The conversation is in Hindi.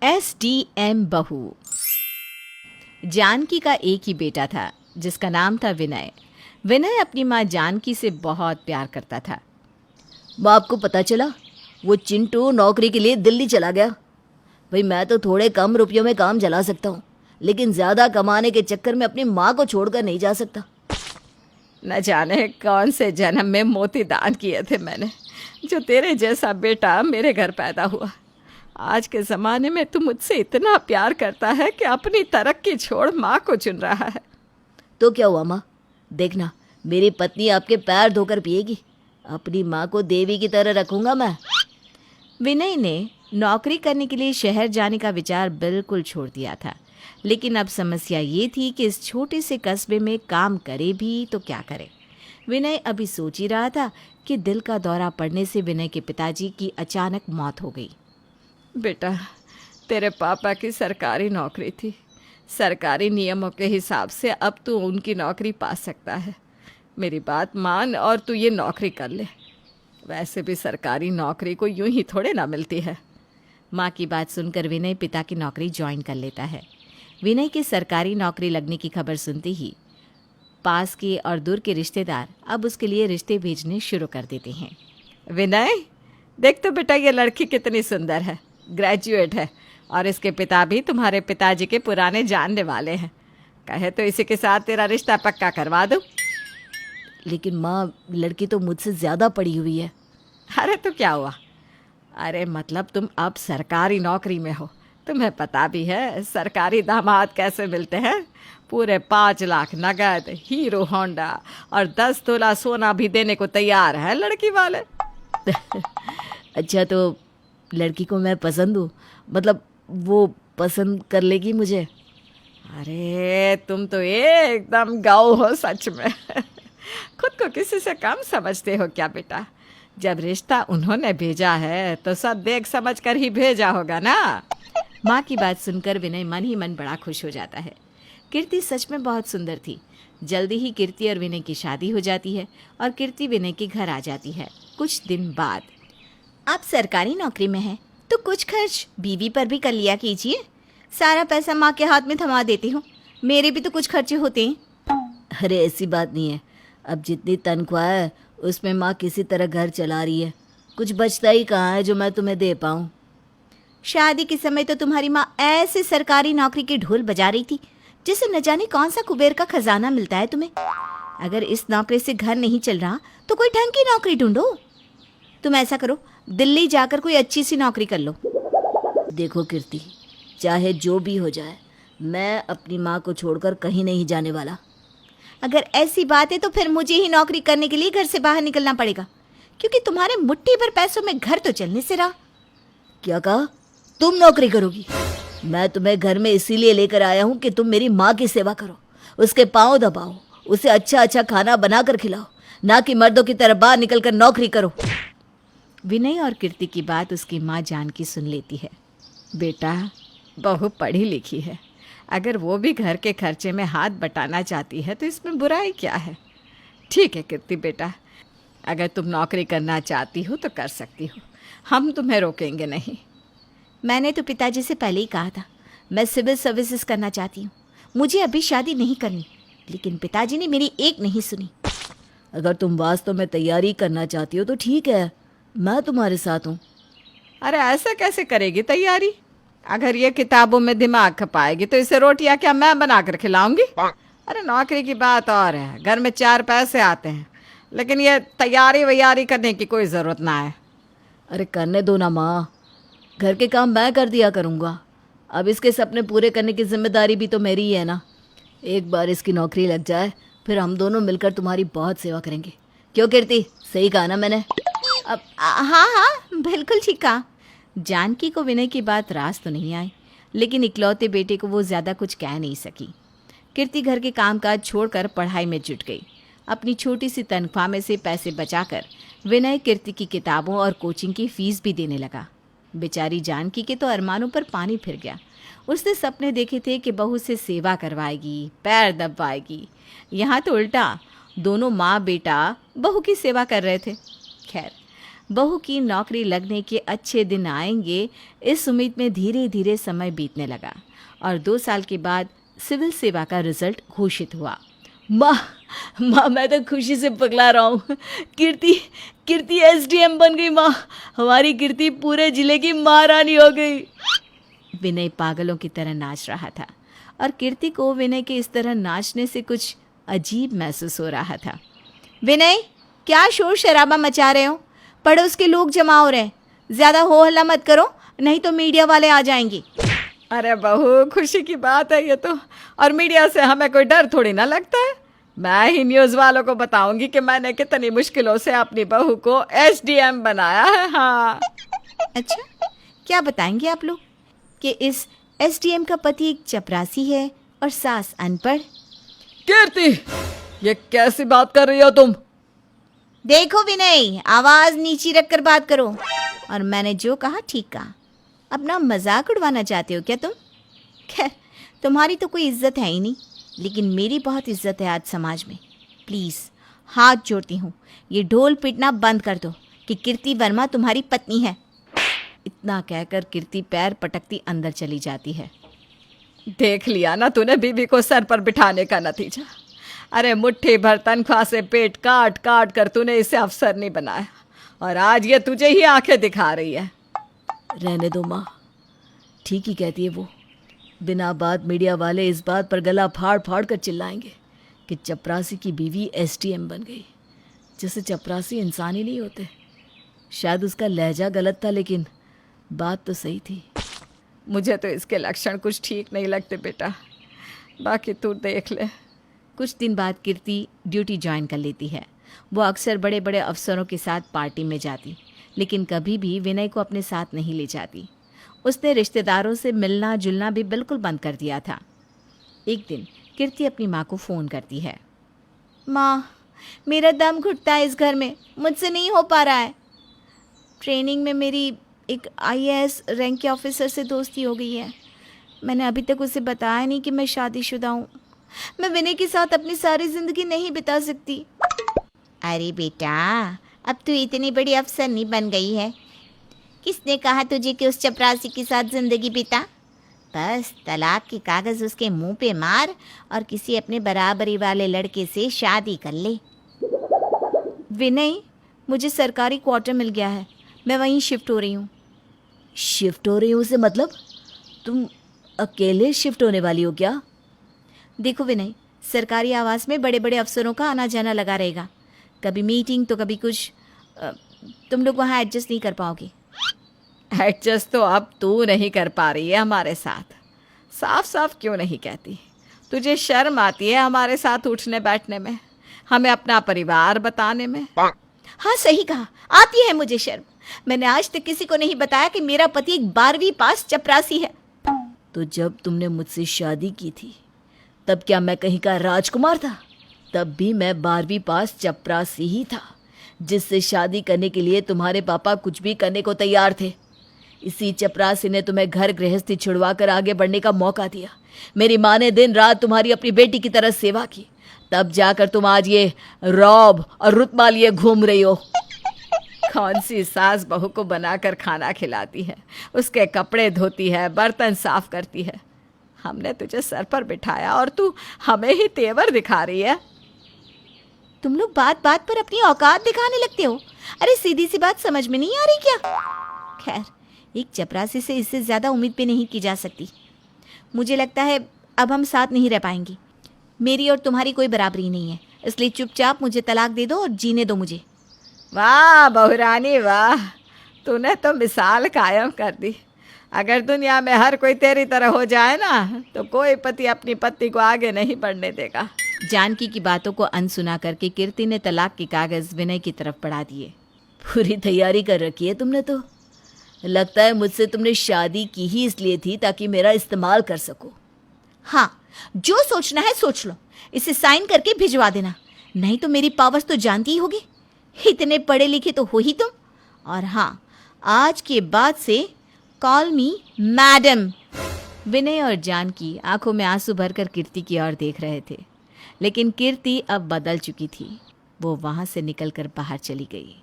SDM बहू। जानकी का एक ही बेटा था जिसका नाम था विनय। विनय अपनी माँ जानकी से बहुत प्यार करता था। बाप को पता चला वो चिंटू नौकरी के लिए दिल्ली चला गया। भाई मैं तो थोड़े कम रुपयों में काम चला सकता हूँ, लेकिन ज़्यादा कमाने के चक्कर में अपनी माँ को छोड़कर नहीं जा सकता। न जाने कौन से जन्म में मोती दान किए थे मैंने, जो तेरे जैसा बेटा मेरे घर पैदा हुआ। आज के ज़माने में तू मुझसे इतना प्यार करता है कि अपनी तरक्की छोड़ माँ को चुन रहा है। तो क्या हुआ माँ, देखना मेरी पत्नी आपके पैर धोकर पिएगी। अपनी माँ को देवी की तरह रखूँगा मैं। विनय ने नौकरी करने के लिए शहर जाने का विचार बिल्कुल छोड़ दिया था, लेकिन अब समस्या ये थी कि इस छोटे से कस्बे में काम करे भी तो क्या करे। विनय अभी सोच ही रहा था कि दिल का दौरा पड़ने से विनय के पिताजी की अचानक मौत हो गई। बेटा, तेरे पापा की सरकारी नौकरी थी। सरकारी नियमों के हिसाब से अब तू उनकी नौकरी पा सकता है। मेरी बात मान और तू ये नौकरी कर ले। वैसे भी सरकारी नौकरी को यूं ही थोड़े ना मिलती है। माँ की बात सुनकर विनय पिता की नौकरी ज्वाइन कर लेता है। विनय की सरकारी नौकरी लगने की खबर सुनते ही पास के और दूर के रिश्तेदार अब उसके लिए रिश्ते भेजने शुरू कर देते हैं। विनय, देख तो बेटा, ये लड़की कितनी सुंदर है, ग्रेजुएट है और इसके पिता भी तुम्हारे पिताजी के पुराने जानने वाले हैं। कहे तो इसी के साथ तेरा रिश्ता पक्का करवा दूं। लेकिन माँ, लड़की तो मुझसे ज़्यादा पढ़ी हुई है। अरे तो क्या हुआ? अरे मतलब तुम अब सरकारी नौकरी में हो, तुम्हें पता भी है सरकारी दामाद कैसे मिलते हैं। पूरे 5 लाख नगद, हीरो होंडा और 10 तोला सोना भी देने को तैयार है लड़की वाले। अच्छा, तो लड़की को मैं पसंद हूँ, मतलब वो पसंद कर लेगी मुझे? अरे तुम तो एकदम गौ हो सच में। खुद को किसी से कम समझते हो क्या बेटा? जब रिश्ता उन्होंने भेजा है तो सब देख समझ कर ही भेजा होगा ना। माँ की बात सुनकर विनय मन ही मन बड़ा खुश हो जाता है। कीर्ति सच में बहुत सुंदर थी। जल्दी ही कीर्ति और विनय की शादी हो जाती है और कीर्ति विनय के घर आ जाती है। कुछ दिन बाद, आप सरकारी नौकरी में हैं तो कुछ खर्च बीवी पर भी कर लिया कीजिए। सारा पैसा माँ के हाथ में थमा देती हूँ, मेरे भी तो कुछ खर्चे होते हैं। अरे ऐसी बात नहीं है, अब जितनी तनख्वाह है उसमें माँ किसी तरह घर चला रही है। कुछ बचता ही कहाँ है जो मैं तुम्हें दे पाऊँ। शादी के समय तो तुम्हारी माँ ऐसे सरकारी नौकरी की ढोल बजा रही थी जिसे न जाने कौन सा कुबेर का खजाना मिलता है तुम्हें। अगर इस नौकरी से घर नहीं चल रहा तो कोई ढंग की नौकरी ढूंढो। तुम ऐसा करो, दिल्ली जाकर कोई अच्छी सी नौकरी कर लो। देखो कीर्ति, चाहे जो भी हो जाए, मैं अपनी माँ को छोड़कर कहीं नहीं जाने वाला। अगर ऐसी बात है तो फिर मुझे ही नौकरी करने के लिए घर से बाहर निकलना पड़ेगा, क्योंकि तुम्हारे मुट्ठी भर पैसों में घर तो चलने से रहा। क्या कहा? तुम नौकरी करोगी? मैं तुम्हें घर में इसीलिए लेकर आया हूँ कि तुम मेरी माँ की सेवा करो, उसके पाँव दबाओ, उसे अच्छा अच्छा खाना बनाकर खिलाओ, ना कि मर्दों की तरह बाहर निकलकर नौकरी करो। विनय और कीर्ति की बात उसकी माँ जानकी सुन लेती है। बेटा, बहू पढ़ी लिखी है, अगर वो भी घर के खर्चे में हाथ बटाना चाहती है तो इसमें बुराई क्या है। ठीक है कीर्ति बेटा, अगर तुम नौकरी करना चाहती हो तो कर सकती हो, हम तुम्हें रोकेंगे नहीं। मैंने तो पिताजी से पहले ही कहा था मैं सिविल सर्विसेज करना चाहती हूँ, मुझे अभी शादी नहीं करनी, लेकिन पिताजी ने मेरी एक नहीं सुनी। अगर तुम वास्तव में तैयारी करना चाहती हो तो ठीक है, मैं तुम्हारे साथ हूँ। अरे ऐसा कैसे करेगी तैयारी? अगर ये किताबों में दिमाग खपाएगी तो इसे रोटियां क्या मैं बनाकर खिलाऊंगी? अरे नौकरी की बात और है, घर में 4 पैसे आते हैं, लेकिन ये तैयारी वैयारी करने की कोई ज़रूरत ना है। अरे करने दो ना माँ, घर के काम मैं कर दिया करूँगा। अब इसके सपने पूरे करने की जिम्मेदारी भी तो मेरी ही है ना। एक बार इसकी नौकरी लग जाए फिर हम दोनों मिलकर तुम्हारी बहुत सेवा करेंगे। क्यों कीर्ति, सही कहा ना मैंने? अब हाँ हाँ, बिल्कुल ठीक कहा। जानकी को विनय की बात रास तो नहीं आई, लेकिन इकलौते बेटे को वो ज़्यादा कुछ कह नहीं सकी। कीर्ति घर के कामकाज छोड़कर पढ़ाई में जुट गई। अपनी छोटी सी तनख्वाह में से पैसे बचाकर विनय कीर्ति की किताबों और कोचिंग की फीस भी देने लगा। बेचारी जानकी के तो अरमानों पर पानी फिर गया। उसने सपने देखे थे कि बहू से सेवा करवाएगी, पैर दबवाएगी। यहाँ तो उल्टा, दोनों माँ बेटा बहू की सेवा कर रहे थे। खैर, बहू की नौकरी लगने के अच्छे दिन आएंगे, इस उम्मीद में धीरे धीरे समय बीतने लगा और 2 साल के बाद सिविल सेवा का रिजल्ट घोषित हुआ। माँ माँ, मैं तो खुशी से पगला रहा हूँ। कीर्ति कीर्ति एसडीएम बन गई माँ। हमारी कीर्ति पूरे जिले की महारानी हो गई। विनय पागलों की तरह नाच रहा था और कीर्ति को विनय के इस तरह नाचने से कुछ अजीब महसूस हो रहा था। विनय, क्या शोर शराबा मचा रहे हो? पड़ोस के लोग जमा हो रहे हैं। ज़्यादा हो हल्ला मत करो, नहीं तो मीडिया वाले आ जाएंगे। अरे बहू, खुशी की बात है ये तो। और मीडिया से हमें कोई डर थोड़ी ना लगता है। मैं ही न्यूज़ वालों को बताऊंगी कि मैंने कितनी मुश्किलों से अपनी बहू को एसडीएम बनाया है। हाँ। अच्छा, क्या बताएंगे आप लोग कि इस एसडीएम का पति एक चपरासी है और सास अनपढ़? कीर्ति, ये कैसी बात कर रही हो तुम? देखो विनय, आवाज़ नीची रखकर बात करो। और मैंने जो कहा ठीक कहा। अपना मजाक उड़वाना चाहते हो क्या तुम? खैर, तुम्हारी तो कोई इज्जत है ही नहीं, लेकिन मेरी बहुत इज्जत है आज समाज में। प्लीज़ हाथ जोड़ती हूँ, ये ढोल पीटना बंद कर दो कि कीर्ति वर्मा तुम्हारी पत्नी है। इतना कहकर कीर्ति पैर पटकती अंदर चली जाती है। देख लिया ना तूने बीवी को सर पर बिठाने का नतीजा। अरे मुट्ठी भर तनख्वाह से पेट काट काट कर तूने इसे अफसर नहीं बनाया और आज ये तुझे ही आंखें दिखा रही है। रहने दो माँ, ठीक ही कहती है वो। बिना बात मीडिया वाले इस बात पर गला फाड़ फाड़ कर चिल्लाएंगे कि चपरासी की बीवी एसडीएम बन गई। जैसे चपरासी इंसान ही नहीं होते। शायद उसका लहजा गलत था, लेकिन बात तो सही थी। मुझे तो इसके लक्षण कुछ ठीक नहीं लगते बेटा, बाकी तू देख ले। कुछ दिन बाद कीर्ति ड्यूटी ज्वाइन कर लेती है। वो अक्सर बड़े बड़े अफसरों के साथ पार्टी में जाती, लेकिन कभी भी विनय को अपने साथ नहीं ले जाती। उसने रिश्तेदारों से मिलना जुलना भी बिल्कुल बंद कर दिया था। एक दिन कीर्ति अपनी माँ को फ़ोन करती है। माँ, मेरा दम घुटता है इस घर में, मुझसे नहीं हो पा रहा है। ट्रेनिंग में मेरी एक आईएएस रैंक के ऑफिसर से दोस्ती हो गई है। मैंने अभी तक उसे बताया नहीं कि मैं शादीशुदा हूँ। मैं विनय के साथ अपनी सारी ज़िंदगी नहीं बिता सकती। अरे बेटा, अब तू इतनी बड़ी अफसर नहीं बन गई है। किसने कहा तुझे कि उस चपरासी के साथ ज़िंदगी बिता? बस तलाक के कागज़ उसके मुंह पे मार और किसी अपने बराबरी वाले लड़के से शादी कर ले। विनय, मुझे सरकारी क्वार्टर मिल गया है, मैं वहीं शिफ्ट हो रही हूँ। शिफ्ट हो रही हूँ से मतलब? तुम अकेले शिफ्ट होने वाली हो क्या? देखो विनय, सरकारी आवास में बड़े बड़े अफसरों का आना जाना लगा रहेगा। कभी मीटिंग तो कभी कुछ। तुम लोग वहाँ एडजस्ट नहीं कर पाओगे। एडजस्ट तो अब तू नहीं कर पा रही है हमारे साथ। साफ साफ क्यों नहीं कहती? तुझे शर्म आती है हमारे साथ उठने बैठने में, हमें अपना परिवार बताने में? हाँ, सही कहा, आती है मुझे शर्म। मैंने आज तक किसी को नहीं बताया कि मेरा पति एक 12वीं पास चपरासी है। तो जब तुमने मुझसे शादी की थी तब क्या मैं कहीं का राजकुमार था? तब भी मैं 12वीं पास चपरासी ही था, जिससे शादी करने के लिए तुम्हारे पापा कुछ भी करने को तैयार थे। इसी चपरासी ने तुम्हें घर गृहस्थी छुड़वा कर आगे बढ़ने का मौका दिया। मेरी माँ ने दिन रात तुम्हारी अपनी बेटी की तरह सेवा की, तब जाकर तुम आज ये रौब और रुतबा लिए घूम रही हो। कौन सी सास बहू को बनाकर खाना खिलाती है, उसके कपड़े धोती है, बर्तन साफ करती है? हमने तुझे सर पर बिठाया और तू हमें ही तेवर दिखा रही है। तुम लोग बात बात पर अपनी औकात दिखाने लगते हो। अरे सीधी सी बात समझ में नहीं आ रही क्या? खैर, एक चपरासी से इससे ज़्यादा उम्मीद भी नहीं की जा सकती। मुझे लगता है अब हम साथ नहीं रह पाएंगे। मेरी और तुम्हारी कोई बराबरी नहीं है, इसलिए चुपचाप मुझे तलाक दे दो और जीने दो मुझे। वाह बहुरानी वाह, तूने तो मिसाल कायम कर दी। अगर दुनिया में हर कोई तेरी तरह हो जाए ना, तो कोई पति अपनी पत्नी को आगे नहीं बढ़ने देगा। जानकी की बातों को अनसुना करके कीर्ति ने तलाक के कागज़ विनय की तरफ बढ़ा दिए। पूरी तैयारी कर रखी है तुमने तो। लगता है मुझसे तुमने शादी की ही इसलिए थी ताकि मेरा इस्तेमाल कर सको। हाँ, जो सोचना है सोच लो, इसे साइन करके भिजवा देना, नहीं तो मेरी पावर्स तो जानती ही होगी। इतने पढ़े लिखे तो हो ही तुम। और हाँ, आज के बाद से कॉल मी मैडम। विनय और जानकी आंखों में आंसू भरकर कीर्ति की ओर देख रहे थे, लेकिन कीर्ति अब बदल चुकी थी। वो वहाँ से निकलकर बाहर चली गई।